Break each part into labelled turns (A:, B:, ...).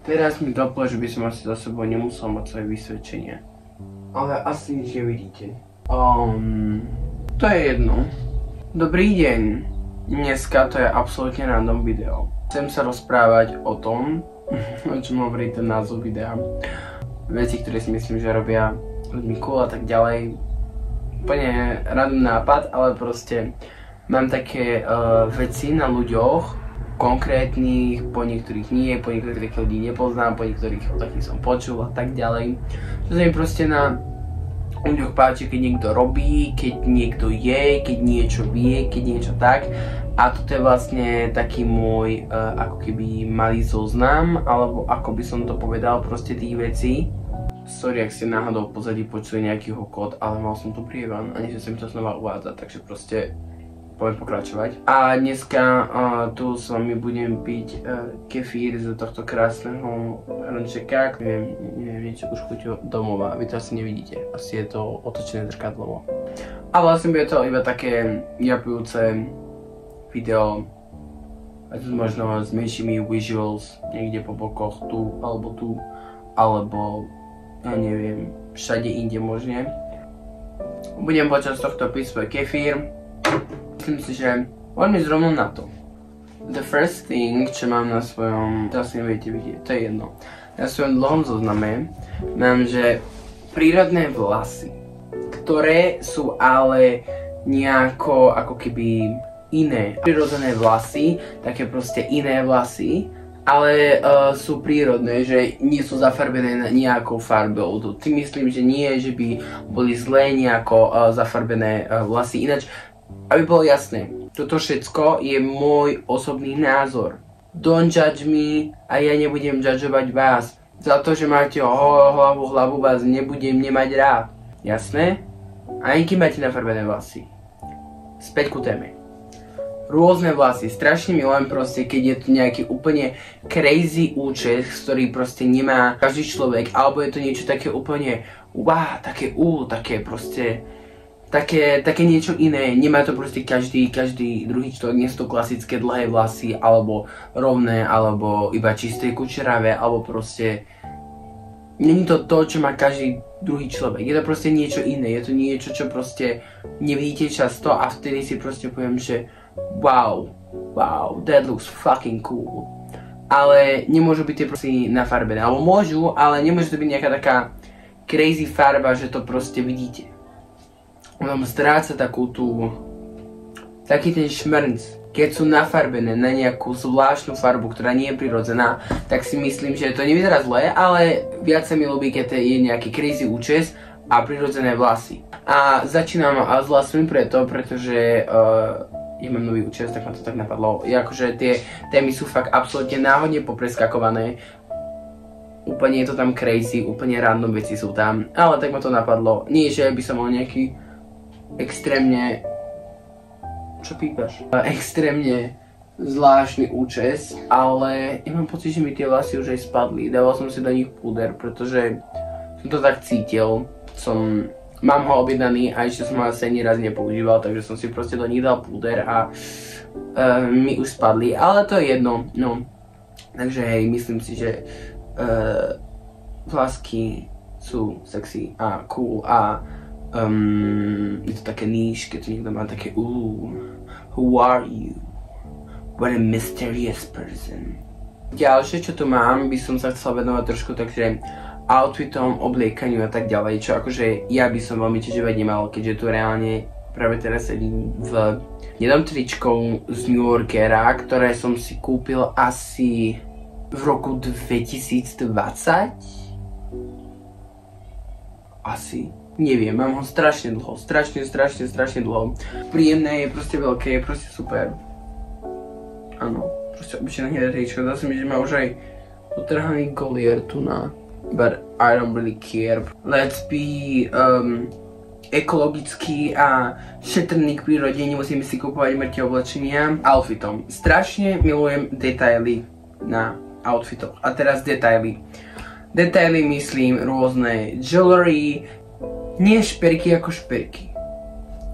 A: Teraz mi doplň, že by som asi za sebou nemusel mať svoje vysvedčenie. Ale asi nič nevidíte. To je jedno. Dobrý deň. Dneska to je absolútne random video. Chcem sa rozprávať o tom, o čom hovorí ten názov videa. Veci, ktoré si myslím, že robia ľuďmi cool a tak ďalej. Úplne random nápad, ale proste mám také veci na ľuďoch, konkrétnych, po niektorých nie, po niektorých ľudí nepoznám, po niektorých o takých som počul a tak ďalej. To sa mi proste na ľuďoch páči, keď niekto robí, keď niekto je, keď niečo vie, keď niečo tak. A toto je vlastne taký môj ako keby malý zoznam, alebo ako by som to povedal, proste tých vecí. Sorry, ak ste náhodou v pozadí počuli nejaký hokot, ale mal som tu prievan a nechcem sa mi to znova uvádzať, takže proste poďme pokračovať. A dneska tu s vami budem piť kefír z tohto krásneho hrnčeka. Neviem, niečo už chuťo domova, vy to asi nevidíte, asi je to otočené zrkadlovo. A vlastne bude to iba také japujúce video, a tu možno s menšími visuals, niekde po bokoch, tu, alebo ja neviem, všade inde možne. Budem počas tohto piť svoj kefír. Myslím si, že poďme rovno na to. The first thing, čo mám na svojom, to asi neviete vidieť, to je jedno. Na svojom dlhom zozname mám, že prírodné vlasy, ktoré sú ale nejako ako keby iné. Prírodné vlasy, také proste iné vlasy, ale sú prírodné, že nie sú zafarbené nejakou farbou. Tým myslím, že nie, že by boli zlé nejako zafarbené vlasy. Ináč, aby bolo jasné, toto všetko je môj osobný názor. Don't judge me a ja nebudem judgeovať vás. Za to, že máte hlavu vás nebudem nemať rád. Jasné? A aj keď máte nafarbené vlasy. Späť ku téme. Rôzne vlasy, strašne milujem proste, keď je to nejaký úplne crazy účes, ktorý proste nemá každý človek, alebo je to niečo také úplne wow, také proste také niečo iné, nemá to proste každý druhý človek, nie sú to klasické dlhé vlasy, alebo rovné, alebo iba čisté kučeravé, alebo proste není to to, čo má každý druhý človek, je to proste niečo iné, je to niečo, čo proste nevidíte často a vtedy si proste poviem, že wow, that looks fucking cool. Ale nemôžu byť tie proste nafarbené, alebo môžu, ale nemôže to byť nejaká taká crazy farba, že to proste vidíte. Ono stráca taký ten šmrnc. Keď sú nafarbené na nejakú zvláštnu farbu, ktorá nie je prirodzená, tak si myslím, že to nevyzerá zle, ale viac sa mi ľúbi, keď je nejaký crazy účes a prirodzené vlasy. A začínam s vlasmi pretože ja mám nový účes, tak ma to tak napadlo. Akože tie témy sú fakt absolútne náhodne popreskakované. Úplne je to tam crazy, úplne random veci sú tam, ale tak ma to napadlo. Nie, že by som mal nejaký extrémne... Čo pípaš? Extrémne zvláštny účes, ale ja mám pocit, že mi tie vlasy už aj spadli. Dával som si do nich púder, pretože som to tak cítil. Mám ho objednaný a ešte som ho asi ani raz nepoužíval, takže som si proste do nich dal púder a mi už spadli, ale to je jedno, no. Takže hej, myslím si, že vlasky sú sexy a cool a je to také níž, keď niekto má také who are you? What a mysterious person. Ďalšie, čo tu mám, by som sa chcel venovať trošku takže outfitom, obliekaniu a tak ďalej, čo akože ja by som veľmi ťažovať nemal, keďže tu reálne práve teraz sedím v jednom tričkou z New Yorkera, ktoré som si kúpil asi v roku 2020? Asi. Neviem, mám ho strašne dlho, strašne dlho. Príjemné, je proste veľké, je proste super. Áno, proste obyčajné hnedé tričko, dá sa mi, že má už aj utrhaný golier tu na... But I don't really care. Let's be ekologický a šetrný k prírode, nemusíme si kúpovať mŕtve oblečenia. Outfitom. Strašne milujem detaily na outfitoch. A teraz detaily. Detaily myslím rôzne jewelry, nie šperky ako šperky.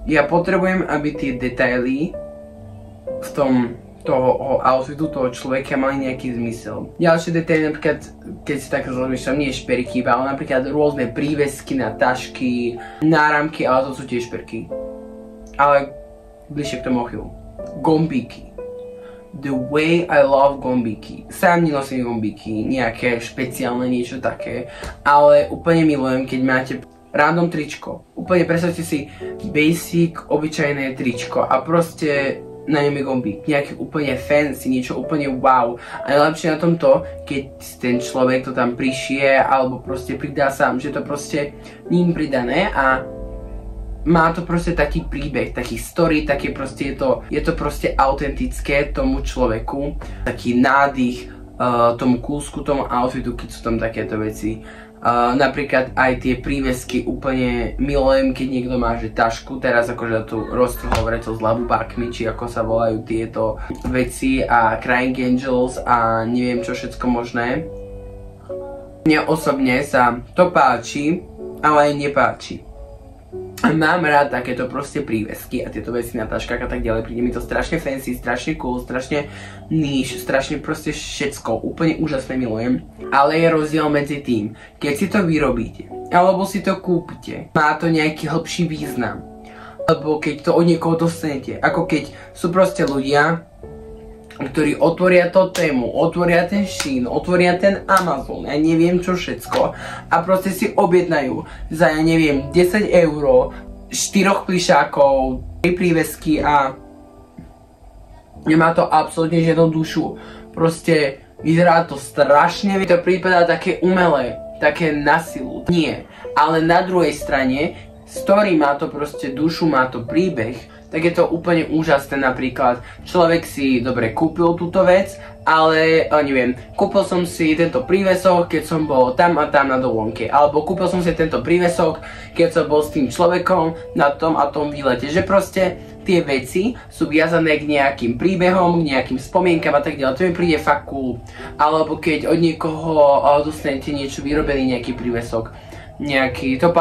A: Ja potrebujem, aby tie detaily v tom toho outfitu, toho človeka mali nejaký zmysel. Ďalšie detaily, napríklad, keď si tak rozmýšľam, nie šperky, ale napríklad rôzne prívesky na tašky, náramky, ale to sú tiež šperky. Ale bližšie k tomu chvíľu. Gombíky. The way I love gombíky. Sám nenosím gombíky, nejaké špeciálne niečo také, ale úplne milujem, keď máte random tričko. Úplne predstavte si basic, obyčajné tričko a proste na ňom je gombík, nejaký úplne fancy, niečo úplne wow. A najlepšie na tom to, keď ten človek to tam prišije alebo proste pridá sám, že to proste ním pridané a má to proste taký príbeh, taký story, také proste je to proste autentické tomu človeku, taký nádych tomu kúsku, tomu outfitu, keď sú tam takéto veci. Napríklad aj tie prívesky úplne milujem, keď niekto má že tašku, teraz akože tu roztrhol vreco s labubákmi, či ako sa volajú tieto veci a Crying Angels a neviem čo všetko možné. Mne osobne sa to páči, ale aj nepáči. Mám rád takéto proste prívesky a tieto veci na taškách a tak ďalej, príde mi to strašne fancy, strašne cool, strašne niche, strašne proste všetko, úplne úžasné milujem. Ale je rozdiel medzi tým, keď si to vyrobíte, alebo si to kúpite, má to nejaký hlbší význam, alebo keď to od niekoho dostanete, ako keď sú proste ľudia, ktorí otvoria tú tému, otvoria ten Shein, otvoria ten Amazon, ja neviem čo všetko a proste si objednajú za, ja neviem, 10 €, 4 plišákov, 3 prívesky a nemá to absolútne žiadnu dušu. Proste vyzerá to strašne, to prípada také umelé, také na silu. Nie, ale na druhej strane, story má to proste dušu, má to príbeh, tak je to úplne úžasné. Napríklad človek si dobre kúpil túto vec, ale neviem, kúpil som si tento prívesok, keď som bol tam a tam na dovolenke, alebo kúpil som si tento prívesok, keď som bol s tým človekom na tom a tom výlete, že proste tie veci sú viazané k nejakým príbehom, k nejakým spomienkam a tak ďalej, to mi príde fakt cool. Alebo keď od niekoho dostanete niečo vyrobený, nejaký prívesok, nejaký, to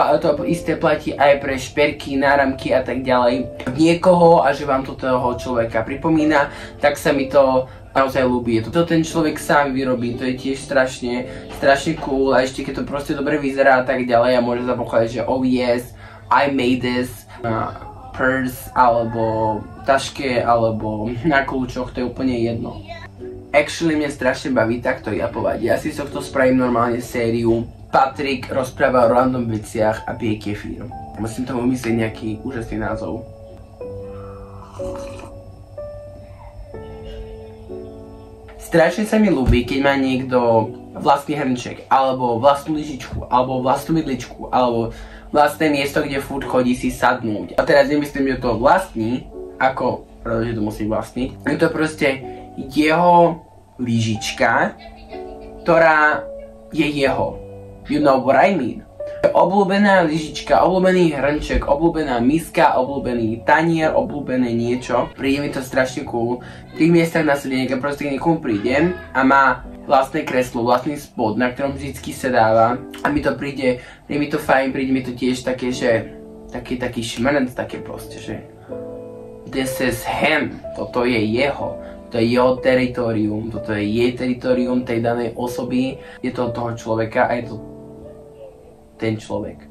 A: isté platí aj pre šperky, náramky a tak ďalej. Niekoho a že vám to toho človeka pripomína, tak sa mi to naozaj ľúbi. To ten človek sám vyrobí, to je tiež strašne cool a ešte keď to proste dobre vyzerá a tak ďalej a môže sa pochádzať, že oh yes, I made this na purse alebo taške alebo na kľúčoch, to je úplne jedno. Actually mne strašne baví takto rapovať, ja si z tohto spravím normálne sériu. Patrik rozpráva o random veciach a pije kefír. Musím tomu vymyslieť nejaký úžasný názov. Strašne sa mi ľúbi, keď má niekto vlastný hrnček, alebo vlastnú lyžičku, alebo vlastnú vidličku, alebo vlastné miesto, kde furt chodí si sadnúť. A teraz nemyslím, že to vlastní, ako, pretože to musí vlastniť. Je to proste jeho lyžička, ktorá je jeho. You know what I mean. Obľúbená lyžička, obľúbený hrnček, obľúbená miska, obľúbený tanier, obľúbené niečo. Príde mi to strašne cool. V tých miestach na sedenie, keď proste k niekomu prídem a má vlastné kreslo, vlastný spod, na ktorom vždycky sedáva. A mi to príde mi to fajn, príde mi to tiež také, že taký šmrnc, také proste, že this is him, toto je jeho. To je jeho teritorium, toto je jej teritorium tej danej osoby, je to toho človeka a je to ten človek.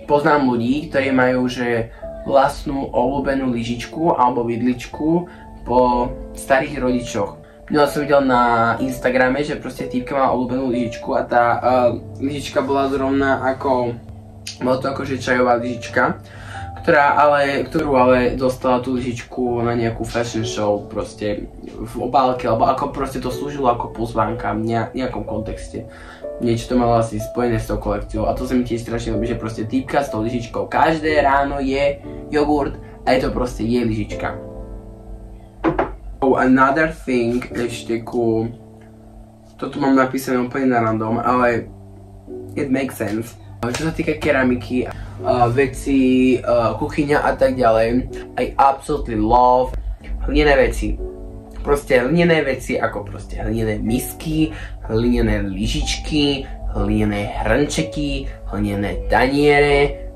A: Poznám ľudí, ktorí majú že vlastnú obľúbenú lyžičku alebo vidličku po starých rodičoch. Minule som videl na Instagrame, že proste týpka má obľúbenú lyžičku a tá lyžička bola zrovna ako, bola to akože čajová lyžička, ktorú ale dostala tú lyžičku na nejakú fashion show proste v obálke, alebo ako proste to slúžilo ako pozvánka v nejakom kontexte. Niečo to malo asi spojené s tou kolekciou a to sa mi tiež strašne ľúbi, že proste týpka s tou lyžičkou každé ráno je jogurt a je to proste jej lyžička. Oh, another thing ešte toto mám napísané úplne na random, ale it makes sense. Čo sa týka keramiky, veci, kuchyňa a tak ďalej, I absolutely love hlinené veci. Proste hlinené veci ako proste hlinené misky, hlinené lyžičky, hlinené hrnčeky, hlinené taniere.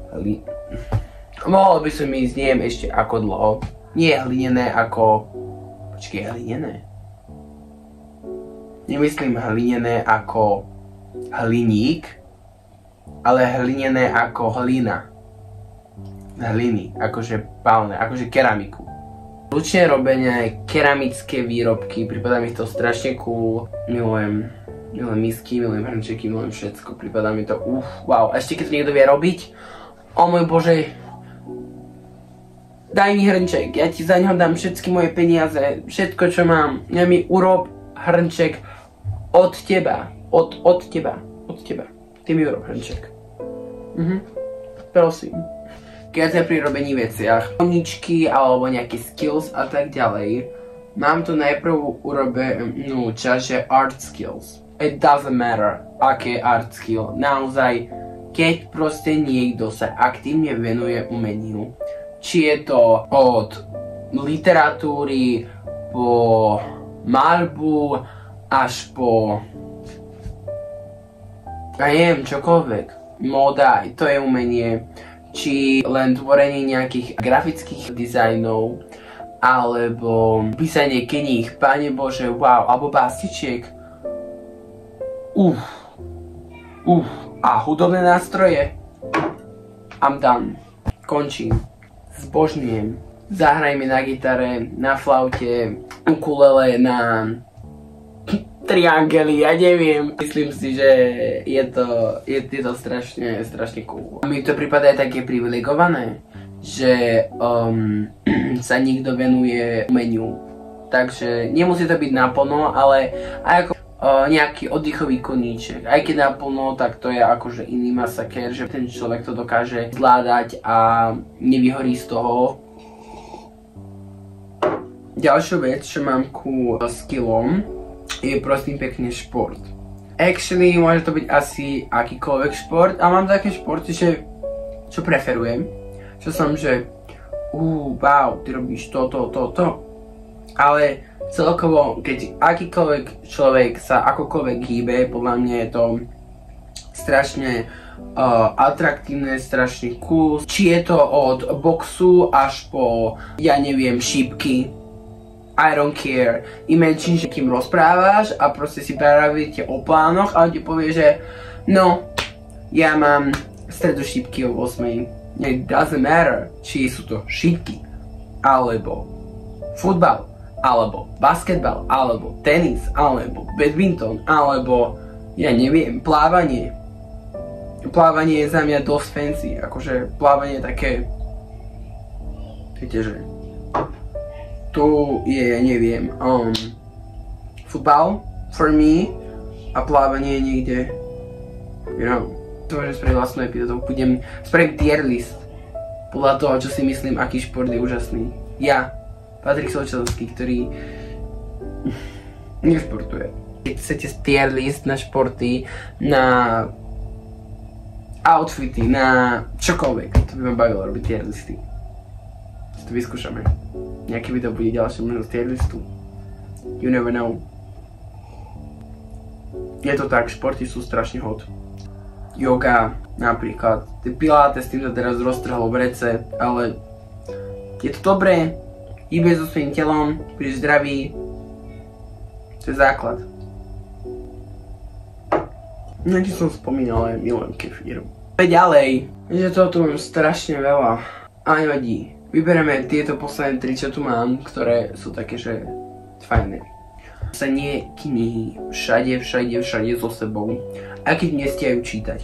A: Mohol by som ísť, neviem ešte ako dlho. Nie hlinené ako... Počkej, hlinené. Nemyslím hlinené ako hliník, ale hlinené ako hlina. Z hliny, akože pálne, akože keramiku. Ručne robené keramické výrobky, prípada mi to strašne cool. Milujem misky, milujem hrnčeky, milujem všetko, prípada mi to wow. A ešte keď to niekto vie robiť, o môj bože, daj mi hrnček, ja ti za ňo dám všetky moje peniaze, všetko čo mám, ja mi urob hrnček od teba, od teba, ty mi urob hrnček. Prosím. Keď sa pri robení veciach, koničky alebo nejaké skills a tak ďalej, mám tu najprv urobenú časť, že art skills. It doesn't matter, aké art skill. Naozaj, keď proste niekto sa aktívne venuje umeniu, či je to od literatúry po maľbu až po ja neviem, čokoľvek. Móda, to je umenie. Či len tvorenie nejakých grafických dizajnov, alebo písanie kníh, Pane Bože, wow, alebo básničiek. A hudobné nástroje. I'm done. Končím. Zbožňujem. Zahrajme na gitare, na flaute, ukulele, na triangely, ja neviem. Myslím si, že je to strašne cool. Mi to prípada aj také privilegované, že sa niekto venuje umeniu. Takže nemusí to byť naplno, ale aj ako nejaký oddychový koníček. Aj keď naplno, tak to je akože iný masaker, že ten človek to dokáže zvládať a nevyhorí z toho. Ďalšiu vec, čo mám ku skillom, je prosím pekne šport. Actually, môže to byť asi akýkoľvek šport a mám také športy, že čo preferujem. Čo som, že wow, ty robíš to. Ale celkovo, keď akýkoľvek človek sa akokoľvek hýbe, podľa mňa je to strašne atraktívne, strašne cool. Či je to od boxu až po, ja neviem, šípky. I don't care. Imagine, že kým rozprávaš a proste si pravíte o plánoch a on ti povie, že no, ja mám stredu šípky o 8. It doesn't matter, či sú to šípky, alebo futbal, alebo basketbal, alebo tenis, alebo badminton, alebo ja neviem, plávanie. Plávanie je za mňa dosť fancy, akože plávanie je také, viete, že tu je, neviem, futbal for me a plávanie je niekde, you know. Môžem spraviť vlastnú epizódu, budem spraviť tier list podľa toho, čo si myslím, aký šport je úžasný. Ja, Patrik Solčelovský, ktorý nešportuje. Keď chcete tier list na športy, na outfity, na čokoľvek, to by ma bavilo robiť tier listy. Si to vyskúšame. Nejaké video bude ďalšie možno z tier listu. You never know. Je to tak, športy sú strašne hot. Yoga napríklad. Pilates, s tým sa teraz roztrhlo v rece, ale je to dobré. Hýbe so svojím telom, budeš zdravý. To je základ. Nejaký som spomínal, ale milujem kefír. Ďalej, že toho tu mám strašne veľa. A nevadí. Vybereme tieto posledné 3, čo tu mám, ktoré sú také, že fajné. Písanie knihy všade so sebou, aj keď nestiajú čítať.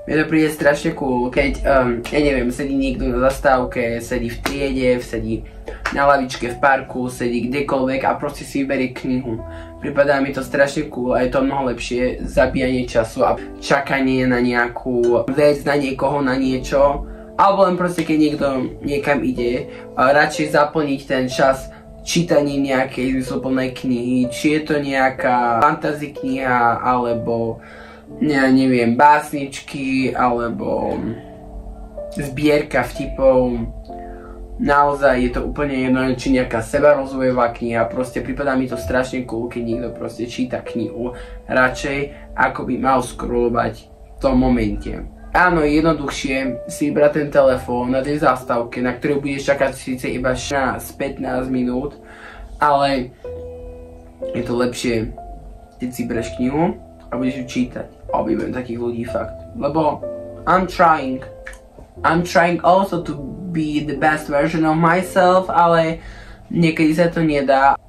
A: Mne to príde strašne cool, keď, ja neviem, sedí niekto na zastávke, sedí v triede, sedí na lavičke v parku, sedí kdekoľvek a proste si vyberie knihu. Pripadá mi to strašne cool a je to mnoho lepšie zabíjanie času a čakanie na nejakú vec, na niekoho, na niečo. Alebo len proste, keď niekto niekam ide, radšej zaplniť ten čas čítaním nejakej zmysluplnej knihy, či je to nejaká fantasy kniha, alebo ja neviem, básničky, alebo zbierka vtipov. Naozaj je to úplne jedno, či nejaká sebarozvojová kniha, proste pripadá mi to strašne cool, keď niekto proste číta knihu, radšej ako by mal scrollovať v tom momente. Áno, je jednoduchšie si vybrať ten telefón na tej zastávke, na ktorú budeš čakať síce iba 15 minút, Ale je to lepšie, keď si bereš knihu a budeš ju čítať. Obdivujem takých ľudí fakt. Lebo I'm trying also to be the best version of myself, ale niekedy sa to nedá.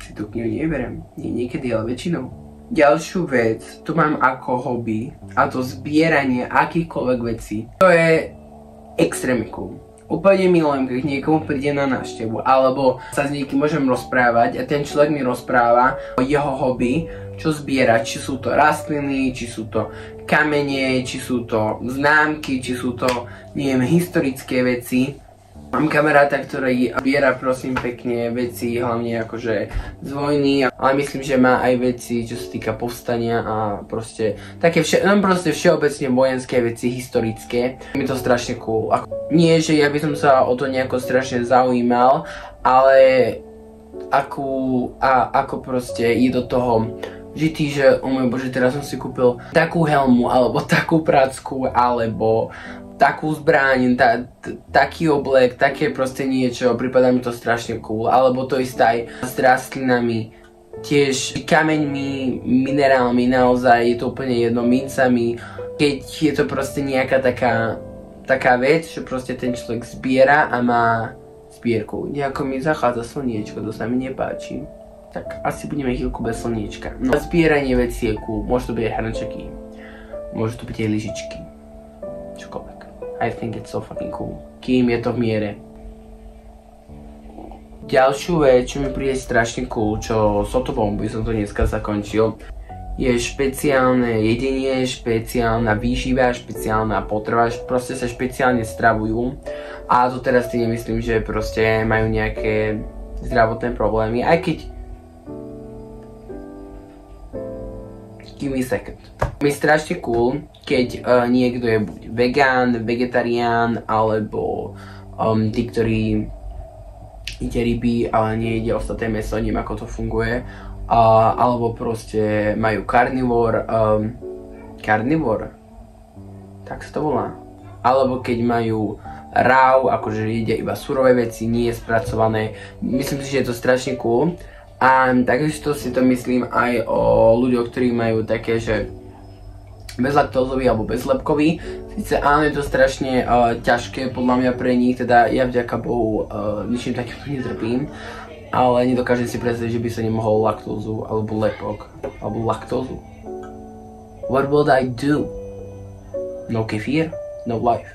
A: Si tú knihu neberiem. Nie niekedy, ale väčšinou. Ďalšiu vec, tu mám ako hobby, a to zbieranie akýchkoľvek vecí. To je extrémne cool. Úplne milujem, keď niekomu príde na návštevu, alebo sa s niekým môžem rozprávať a ten človek mi rozpráva o jeho hobby, čo zbiera, či sú to rastliny, či sú to kamene, či sú to známky, či sú to, neviem, historické veci. Mám kamaráta, ktorý zbiera, prosím pekne, veci, hlavne akože z vojny, ale myslím, že má aj veci, čo sa týka povstania a proste také proste všeobecne vojenské veci, historické. Je to strašne cool. Nie, že ja by som sa o to nejako strašne zaujímal, ale ako proste je do toho žitý, že o môj bože, teraz som si kúpil takú helmu, alebo takú pracku, alebo takú zbraň, taký oblek, také proste niečo, prípada mi to strašne cool, alebo to isté aj s rastlinami, tiež kameňmi, minerálmi, naozaj je to úplne jedno, mincami, keď je to proste nejaká taká vec, že proste ten človek zbiera a má zbierku. Nejako mi zachádza slniečko, to sa mi nepáči. Tak asi budeme chvíľku bez slniečka. No zbieranie vecí je cool, môže to byť aj hrnčeky, môže to byť aj lyžičky, čokoľvek. I think it's so fucking cool. Kým je to v miere. Ďalšiu vec, čo mi príde strašne cool, čo sotobombu som to dneska zakončil, je špeciálne jedenie, špeciálna výživa, špeciálna potrava, proste sa špeciálne stravujú. A to teraz si nemyslím, že proste majú nejaké zdravotné problémy, aj keď give me a second. Je strašne cool, keď niekto je buď vegán, vegetarián, alebo tí, ktorí ide ryby, ale nejde ostatné mäso, neviem ako to funguje, alebo proste majú carnivore, tak sa to volá, alebo keď majú raw, akože jedia iba surové veci, nie je spracované, myslím si, že je to strašne cool. A takisto si to myslím aj o ľuďoch, ktorí majú také, že bezlaktózový alebo bezlepkový. Sice áno, je to strašne ťažké podľa mňa pre nich, teda ja vďaka Bohu ničím takýmto netrpím, ale nedokážem si predstaviť, že by sa nemohol laktózu alebo lepok, alebo laktózu. What would I do? No kefír, no life.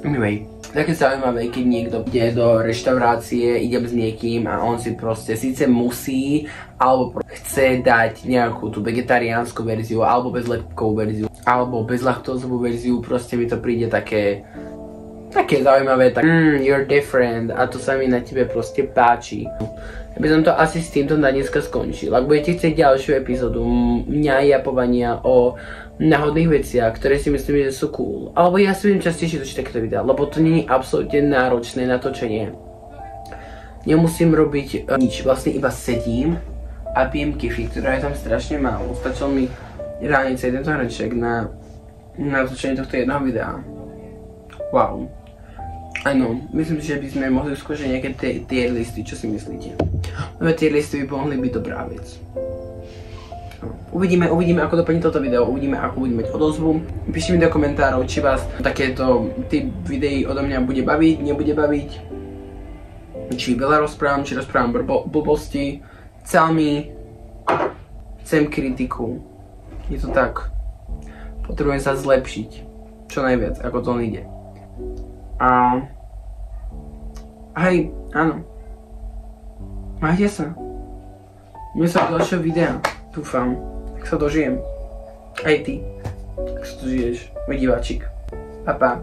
A: Anyway, také zaujímavé, keď niekto ide do reštaurácie, ide s niekým a on si proste síce musí, alebo chce dať nejakú tú vegetariánsku verziu, alebo bezlepkovú verziu, alebo bezlaktózovú verziu, proste mi to príde také zaujímavé, tak you're different a to sa mi na tebe proste páči. Ja by som to asi s týmto na dneska skončil. Ak budete chcieť ďalšiu epizódu mňa japovania o náhodných veciach, ktoré si myslím, že sú cool, alebo ja si budem častejšie točiť takéto videá, lebo to nie je absolútne náročné natočenie. Nemusím robiť nič, vlastne iba sedím a pijem kefy, ktorá je tam strašne málo. Stačil mi reálne celý tento hrnček na natočenie tohto jedného videa. Wow. Áno, myslím si, že by sme mohli skúšať nejaké tier listy, čo si myslíte? Lebo tier listy by mohli byť dobrá vec. Uvidíme, ako dopadne toto video, uvidíme, ako budeme mať odozvu. Píšte mi do komentárov, či vás takéto typ videí odo mňa bude baviť, nebude baviť. Či veľa rozprávam, či rozprávam blbosti. Chcem kritiku. Je to tak. Potrebujem sa zlepšiť. Čo najviac, ako to ide. A hej, áno. Majte sa. Mne sa ďalšieho videa. Dúfam, ak sa dožijem. Aj ty, ak sa dožiješ, môj diváčik. Pa, pa.